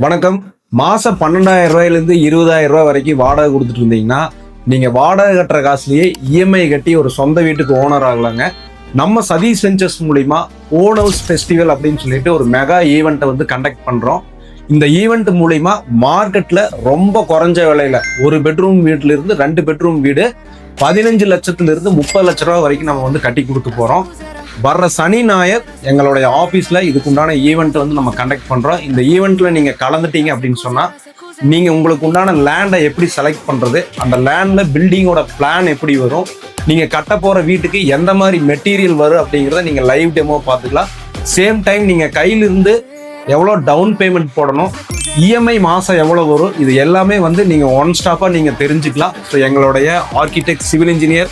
வணக்கம். மாசம் 12,000 ரூபாயிலிருந்து 20,000 ரூபாய் வரைக்கும் வாடகை கொடுத்துட்டு இருந்தீங்கன்னா நீங்க வாடகை கட்டுற காசுலயே இஎம்ஐ கட்டி ஒரு சொந்த வீட்டுக்கு ஓனர் ஆகலாங்க. நம்ம சதீஷ் வெஞ்சர்ஸ் மூலியமா ஓன் ஹவுஸ் ஃபெஸ்டிவல் அப்படின்னு சொல்லிட்டு ஒரு மெகா ஈவெண்ட்டை வந்து கண்டக்ட் பண்றோம். இந்த ஈவெண்ட் மூலியமா மார்க்கெட்ல ரொம்ப குறைஞ்ச விலையில ஒரு பெட்ரூம் வீட்டுல இருந்து 2 பெட்ரூம் வீடு 15 லட்சத்துல இருந்து 30 லட்ச ரூபாய் வரைக்கும் நம்ம வந்து கட்டி கொடுத்து போறோம். வர்ற சனி ஞாயிறு எங்களுடைய ஆஃபீஸில் இதுக்குண்டான ஈவெண்ட் வந்து நம்ம கண்டக்ட் பண்ணுறோம். இந்த ஈவெண்ட்டில் நீங்கள் கலந்துட்டீங்க அப்படின்னு சொன்னால் நீங்கள் உங்களுக்கு உண்டான லேண்டை எப்படி செலக்ட் பண்ணுறது, அந்த லேண்டில் பில்டிங்கோட பிளான் எப்படி வரும், நீங்கள் கட்ட போகிற வீட்டுக்கு எந்த மாதிரி மெட்டீரியல் வரும் அப்படிங்கிறத நீங்கள் லைவ் டெமோ பார்த்துக்கலாம். சேம் டைம் நீங்கள் கையிலிருந்து எவ்வளோ டவுன் பேமெண்ட் போடணும், இஎம்ஐ மாதம் எவ்வளோ வரும், இது எல்லாமே வந்து நீங்கள் ஒன் ஸ்டாப்பாக நீங்கள் தெரிஞ்சுக்கலாம். ஸோ எங்களுடைய architect, civil engineer,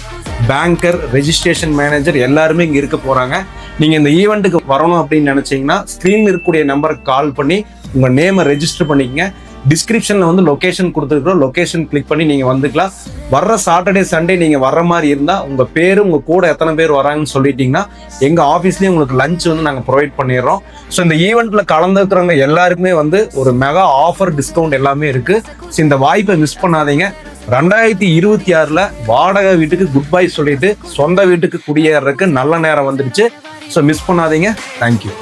banker, registration manager எல்லாருமே இங்கே இருக்க போகிறாங்க. நீங்கள் இந்த ஈவெண்ட்டுக்கு வரணும் அப்படின்னு நினச்சிங்கன்னா ஸ்க்ரீனில் இருக்கக்கூடிய நம்பருக்கு கால் பண்ணி உங்கள் நேமை ரெஜிஸ்டர் பண்ணிக்கங்க. டிஸ்கிரிப்ஷனில் வந்து லொக்கேஷன் கொடுத்துருக்குறோம், லொக்கேஷன் கிளிக் பண்ணி நீங்கள் வந்துக்கலாம். வர்ற சாட்டர்டே சண்டே நீங்கள் வர்ற மாதிரி இருந்தால் உங்கள் பேர், உங்கள் கூட எத்தனை பேர் வராங்கன்னு சொல்லிட்டீங்கன்னா எங்கள் ஆஃபீஸ்லேயே உங்களுக்கு லஞ்ச் வந்து நாங்கள் ப்ரொவைட் பண்ணிடுறோம். ஸோ இந்த ஈவெண்ட்டில் கலந்துக்கிறவங்க எல்லாருக்குமே வந்து ஒரு மெகா ஆஃபர், டிஸ்கவுண்ட் எல்லாமே இருக்குது. ஸோ இந்த வாய்ப்பை மிஸ் பண்ணாதீங்க. 2026 வாடகை வீட்டுக்கு குட் பை சொல்லிட்டு சொந்த வீட்டுக்கு குடியேறதுக்கு நல்ல நேரம் வந்துடுச்சு. ஸோ மிஸ் பண்ணாதீங்க. தேங்க்யூ.